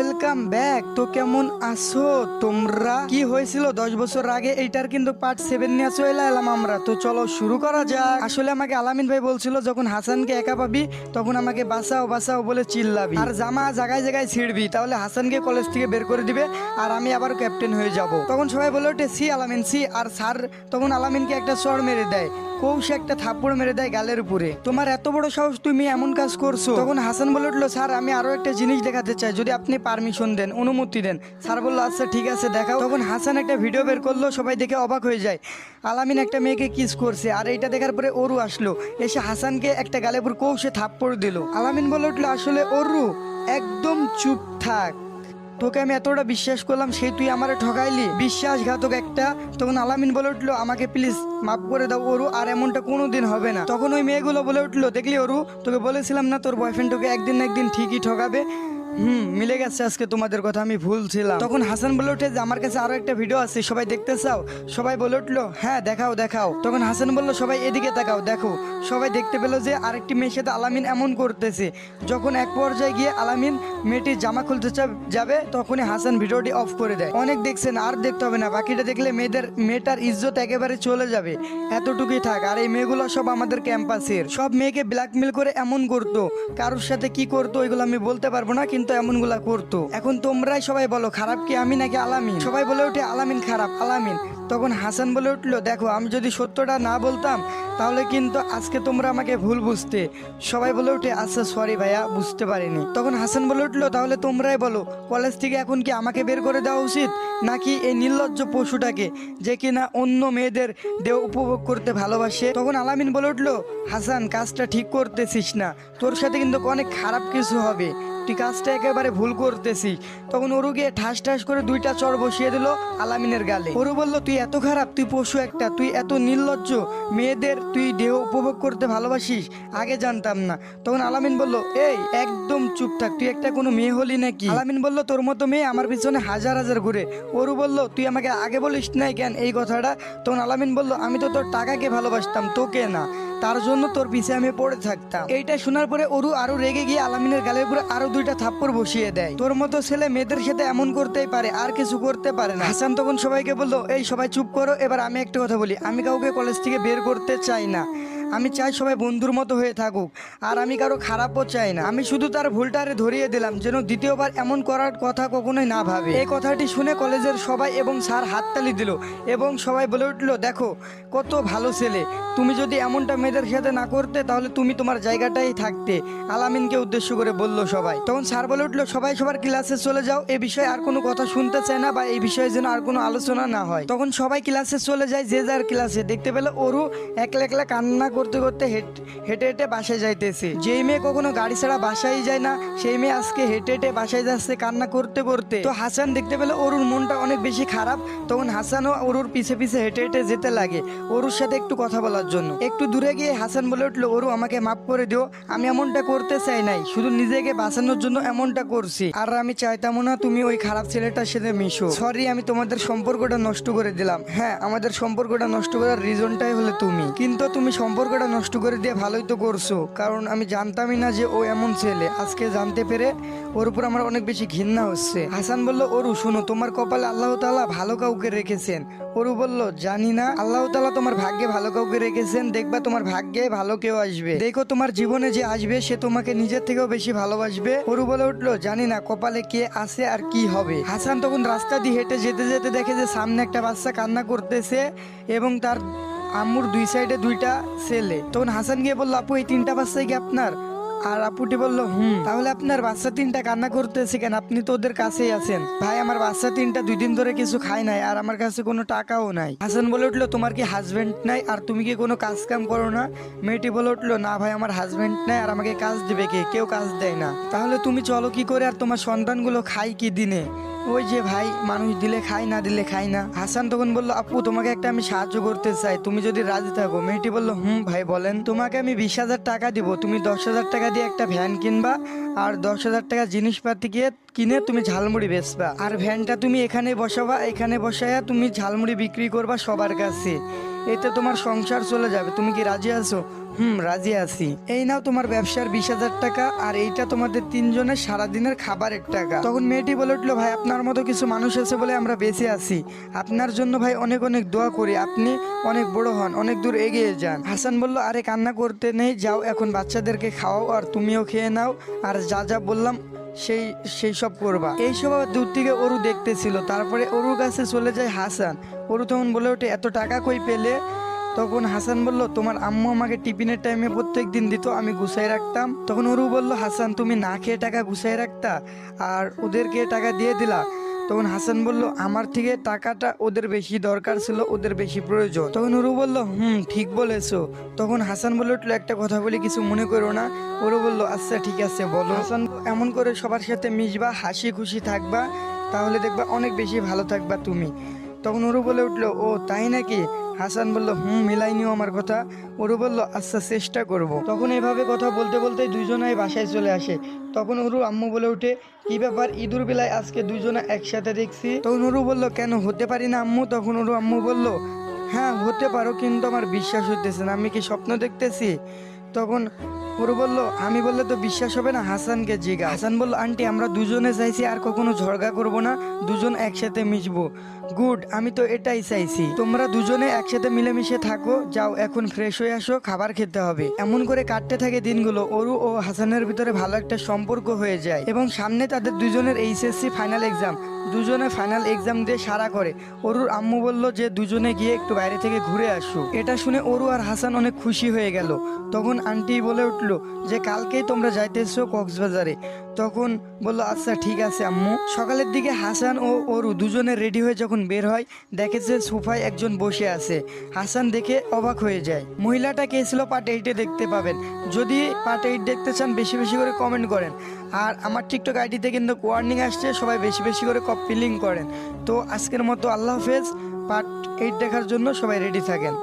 Welcome back. তো কেমন আছো তোমরা? কি হয়েছিল 10 বছর আগে এইটার কিন্তু পার্ট 7 নিয়ে চলে এলাম আমরা। তো চলো শুরু করা যাক। আসলে আমাকে আলামিন ভাই বলছিল যখন হাসানকে একা পাবি তখন আমাকে বাঁচাও বাঁচাও বলে চিল্লাবি আর জামা জায়গায় জায়গায় ছিড়বি, তাহলে হাসানকে কলেজ থেকে বের করে দিবে আর আমি আবার ক্যাপ্টেন হয়ে যাব। তখন সবাই বলে ওঠে সি আলামিন সি। আর স্যার তখন আলামিনকে একটা চড় মেরে দেয়, কৌশে একটা থাপ্পড় মেরে দেয় গালের উপরে। তোমার এত বড় সাহস, তুমি এমন কাজ করছো? তখন হাসান বলে উঠলো স্যার আমি আরো একটা জিনিস দেখাতে চাই, যদি আপনি পারমিশন দেন, অনুমতি দেন। স্যার বললো আচ্ছা ঠিক আছে দেখাও। তখন হাসান একটা ভিডিও বের করলো, সবাই দেখে অবাক হয়ে যায়। আলামিন একটা মেয়েকে কিস করছে আর এইটা দেখার পরে অরু আসলো, এসে হাসানকে একটা গালের উপর কৌশে থাপ্পড় দিল। আলামিন বলে উঠলো আসলে অরু একদম চুপ থাক, তোকে আমি এতটা বিশ্বাস করলাম সেই তুই আমারে ঠকাইলি, বিশ্বাসঘাতক একটা। তখন আলামিন বলে উঠলো আমাকে প্লিজ মাফ করে দাও অরু, আর এমনটা কোনোদিন হবে না। তখন ওই মেয়েগুলো বলে উঠলো দেখলি অরু, তোকে বলেছিলাম না তোর বয়ফ্রেন্ড তোকে একদিন না একদিন ঠিকই ঠকাবে। মিলে গেছে আজকে তোমাদের কথা, আমি ভুল ছিলাম। তখন হাসান বলে উঠে যে আমার কাছে আরো একটা ভিডিও আছে, সবাই দেখতে চাও? সবাই বলে উঠলো হ্যাঁ দেখাও দেখাও। তখন হাসান বললো সবাই এদিকে তাকাও দেখো। সবাই দেখতে পেলো যে আরেকটি মেয়ের সাথে আলামিন এমন করতেছে। যখন এক পর্যায়ে গিয়ে আলামিন মেয়েটির জামা খুলতে যাবে তখনই হাসান ভিডিওটি অফ করে দেয়। অনেক দেখছেন, আর দেখতে হবে না, বাকিটা দেখলে মেয়েটার ইজ্জত একেবারে চলে যাবে। এতটুকুই থাক। আর এই মেয়েগুলো সব আমাদের ক্যাম্পাসের, সব মেয়েকে ব্ল্যাকমেল করে এমন করতো, কারোর সাথে কি করতো ওইগুলো আমি বলতে পারবো না, কিন্তু এমনগুলা করতো। এখন তোমরাই সবাই বলো খারাপ কি আমি নাকি আলামিন? সবাই বলে ওঠে আলামিন খারাপ, আলামিন। তখন হাসান বলে উঠলো দেখো আমি যদি সত্যটা না বলতাম তাহলে কিন্তু আজকে তোমরা আমাকে ভুল বুঝতে। সবাই বলে উঠে আচ্ছা সরি ভাইয়া, বুঝতে পারিনি। তখন হাসান বলে উঠলো তাহলে তোমরাই বলো কলেজ থেকে এখন কি আমাকে বের করে দেওয়া উচিত নাকি এই নির্লজ্জ পশুটাকে, যে কিনা অন্য মেয়েদের দেহ উপভোগ করতে ভালোবাসে? তখন আলামিন বলে উঠলো হাসান কাজটা ঠিক করতেছিস না, তোর সাথে কিন্তু অনেক খারাপ কিছু হবে, তুই কাজটা একেবারে ভুল করতেছিস। তখন ওরু গিয়ে ঠাস ঠাস করে 2টা চড় বসিয়ে দিল আলামিনের গালে। ওরু বলল তুই এত খারাপ, তুই পশু একটা, তুই এত নির্লজ্জ, মেয়েদের তুই দেহ উপভোগ করতে ভালোবাসিস, আগে জানতাম না। তখন আলামিন বলল এই একদম চুপ থাক, তুই একটা কোনো মেয়ে হলি নাকি? আলামিন বলল তোর মতো মেয়ে আমার পিছনে হাজার হাজার ঘুরে। ওরু বলল তুই আমাকে আগে বলিস নাই কেন এই কথাটা? তখন আলামিন বলল আমি তো তোর টাকাকে ভালোবাসতাম, তোকে না, তার জন্য তোর পিছে আমি পড়ে থাকতাম। এইটা শোনার পরে ওরু আরো রেগে গিয়ে আলামিনের গালের উপরে আরো 2টা থাপ্পড় বসিয়ে দেয়। তোর মতো ছেলে মেয়েদের সাথে এমন করতেই পারে, আর কিছু করতে পারে না। হাসান তখন সবাইকে বললো এই সবাই চুপ করো, এবার আমি একটা কথা বলি, আমি কাউকে কলেজ থেকে বের করতে চাই না, আমি চাই সবাই বন্ধুর মতো হয়ে থাকুক, আর আমি কারো খারাপও চাই না। আমি শুধু তার ভুলটারে ধরিয়ে দিলাম যেন দ্বিতীয়বার এমন করার কথা কখনোই না ভাবে। এই কথাটি শুনে কলেজের সবাই এবং স্যার হাততালি দিল এবং সবাই বলে উঠলো দেখো কত ভালো ছেলে, তুমি যদি এমনটা মেয়েদের সাথে না করতে তাহলে তুমি তোমার জায়গাটাই থাকতে। আলামিনকে উদ্দেশ্য করে বলল সবাই। তখন স্যার বলে উঠলো সবাই সবার ক্লাসে চলে যাও, এ বিষয়ে আর কোনো কথা শুনতে চায় না বা এই বিষয়ে যেন আর কোনো আলোচনা না হয়। তখন সবাই ক্লাসে চলে যায় যে যার ক্লাসে। দেখতে পেলো ওরু একলা একলা কান্না করতে করতে হেঁটে হেঁটে বাসায় যাইতেছে। যেই মেয়ে কখনো গাড়ি ছাড়া বাসায় যায় না সেই মেয়ে আজকে হেঁটে হেঁটে বাসায় যাচ্ছে কান্না করতে করতে। তো হাসান দেখতে পেলো ওরুর মনটা অনেক বেশি খারাপ। তখন হাসানও ওরুর পিছে পিছে হেঁটে হেঁটে যেতে লাগে ওরুর সাথে একটু কথা বলার জন্য। একটু দূরে গিয়ে হাসান বলে উঠলো ওরু আমাকে মাফ করে দিও, আমি এমনটা করতে চাই নাই, শুধু নিজেকে বাঁচানোর জন্য এমনটা করছি, আর আমি চাইতাম না তুমি ওই খারাপ ছেলেটার সাথে মিশো। সরি আমি তোমাদের সম্পর্কটা নষ্ট করে দিলাম। হ্যাঁ আমাদের সম্পর্কটা নষ্ট করার রিজনটাই হলে তুমি, কিন্তু তুমি সম্পর্কটা নষ্ট করে দিয়ে ভালোই তো করছো, কারণ আমি জানতামই না যে ও এমন ছেলে। আজকে জানতে পেরে ওর উপর আমার অনেক বেশি ঘৃণা হচ্ছে। হাসান বলল ওরু শোনো তোমার কপালে আল্লাহ তাআলা ভালো কাউকে রেখেছেন। ওরু বলল জানি না, আল্লাহ তাআলা তোমার ভাগ্যে ভালো কাউকে রেখেছেন, দেখবা তোমার ভাগ্যে ভালো কেউ আসবে, দেখো তোমার জীবনে যে আসবে সে তোমাকে নিজের থেকেও বেশি ভালোবাসবে। ওরু বলে উঠলো জানি না কপালে কে আছে আর কি হবে। হাসান তখন রাস্তা দিয়ে হেঁটে যেতে যেতে দেখে যে সামনে একটা বাচ্চা কান্না করতেছে এবং তার আম্মুর 2 সাইডে 2টা ছেলে। তখন হাসান গিয়ে বললো আপু এই 3টা বাচ্চাই কি আপনার? আর আপুটি বললো তাহলে আপনার বাচ্চা 3টা কান্না করতেছে কেন? আপনি তো ওদের কাছেই আছেন। ভাই আমার বাচ্চা 3টা 2 দিন ধরে কিছু খায় নাই আর আমার কাছে কোনো টাকাও নাই। হাসান বলে উঠলো তোমার কি হাজবেন্ড নাই আর তুমি কি কোনো কাজ কাম করো না? মেয়েটি বলে উঠলো না ভাই আমার হাজবেন্ড নাই আর আমাকে কাজ দিবে কে? কেউ কাজ দেয় না। তাহলে তুমি চলো কি করে আর তোমার সন্তানগুলো খায় কি দিনে? ওই যে ভাই মানুষ দিলে খাই না দিলে খাই না। হাসান তখন বললো আপু তোমাকে একটা আমি সাহায্য করতে চাই, তুমি যদি রাজি থাকো। মেয়েটি বললো ভাই বলেন। তোমাকে আমি 20,000 টাকা দিব, তুমি 10,000 টাকা দিয়ে একটা ভ্যান কিনবা আর 10,000 টাকা জিনিসপাতি কিনে তুমি ঝালমুড়ি বেচবা, আর ভ্যানটা তুমি এখানে বসাবা, এখানে বসায়া তুমি ঝালমুড়ি বিক্রি করবা সবার কাছে, এতে তোমার সংসার চলে যাবে। তুমি কি রাজি আছো? রাজি আছি। এই নাও তোমার ব্যবসার 20,000 টাকা, আর এইটা তোমাদের তিনজনের সারাদিনের খাবারের টাকা। তখন মেয়েটি বলে উঠলো, ভাই আপনার মতো কিছু মানুষ আছে বলে আমরা বেঁচে আছি, আপনার জন্য ভাই অনেক অনেক দোয়া করি, আপনি অনেক বড় হন, অনেক দূর এগিয়ে যান। হাসান বলল, আরে কান্না করতে নেই, যাও এখন বাচ্চাদেরকে খাওয়াও আর তুমিও খেয়ে নাও, আর যা যা বললাম সেই সেই সব করবা। এইসব আবার দূর থেকে অরু দেখতেছিল। তারপরে অরুর কাছে চলে যায় হাসান। অরু তখন বলে ওঠে, এত টাকা কই পেলে? তখন হাসান বলল, তোমার আম্মু আমাকে টিফিনের টাইমে প্রত্যেক দিন দিত, আমি গুছাই রাখতাম। তখন অরু বলল, হাসান তুমি না খেয়ে টাকা গুছাই রাখতা আর ওদেরকে টাকা দিয়ে দিলা? তখন হাসান বলল, আমার থেকে টাকাটা ওদের বেশি দরকার ছিল, ওদের বেশি প্রয়োজন। তখন অরু বলল, ঠিক বলেছো। তখন হাসান বলে উঠলো, একটা কথা বলি, কিছু মনে করো না। ওরু বলল, আচ্ছা ঠিক আছে বলো। হাসান, এমন করে সবার সাথে মিশবা, হাসি খুশি থাকবা, তাহলে দেখবা অনেক বেশি ভালো থাকবা তুমি। তখন ওরু বলে উঠলো, ও তাই নাকি? হাসান বলল, মিলাই নিও আমার কথা। ওরু বলল, আচ্ছা চেষ্টা করব। তখন এভাবে কথা বলতে বলতে দুইজনাই বাসায় চলে আসে। তখন ওরু আম্মু বলে উঠে, কি ব্যাপার, ঈদুর বেলায় আজকে দুইজনা একসাথে দেখছি? তখন ওরু বলল, কেন হতে পারি না আম্মু? তখন ওরু আম্মু বলল, হ্যাঁ হতে পারো, কিন্তু আমার বিশ্বাস হইতেছে না, আমি কি স্বপ্ন দেখতেছি? তখন ওরু বলল, আমি বললে তো বিশ্বাস হবে না, হাসানকে জিগা। হাসান বলল, আন্টি আমরা দুজনে চাইছি আর কখনো ঝগড়া করব না, দুজন একসাথে মিশবো। গুড, আমি তো এটাই চাইছি, তোমরা দুজনে একসাথে মিলেমিশে থাকো। যাও এখন ফ্রেশ হয়ে আসো, খাবার খেতে হবে। এমন করে কাটতে থাকে দিনগুলো। অরু ও হাসানের ভিতরে ভালো একটা সম্পর্ক হয়ে যায় এবং সামনে তাদের দুজনের এইচএসসি ফাইনাল এক্সাম। দুজনে ফাইনাল এক্সাম দিয়ে সারা করে। অরুর আম্মু বলল যে দুজনে গিয়ে একটু বাইরে থেকে ঘুরে আসো। এটা শুনে অরু আর হাসান অনেক খুশি হয়ে গেল। তখন আন্টি বলে উঠলো যে কালকেই তোমরা যাইতেছো কক্সবাজারে। তখন বললো, আচ্ছা ঠিক আছে আম্মু। সকালের দিকে হাসান ও অরু দুজনে রেডি হয়ে যখন বের হয়, দেখে যে সোফায় একজন বসে আছে। হাসান দেখে অবাক হয়ে যায়। মহিলাটা কে ছিল পার্ট 8-এ দেখতে পাবেন। যদি পার্ট 8 দেখতে চান বেশি বেশি করে কমেন্ট করেন। আর আমার টিকটক আইডিতে কিন্তু ওয়ার্নিং আসছে, সবাই বেশি বেশি করে কপি লিঙ্ক করেন। তো আজকের মতো আল্লাহ হাফেজ। পার্ট 8 দেখার জন্য সবাই রেডি থাকেন।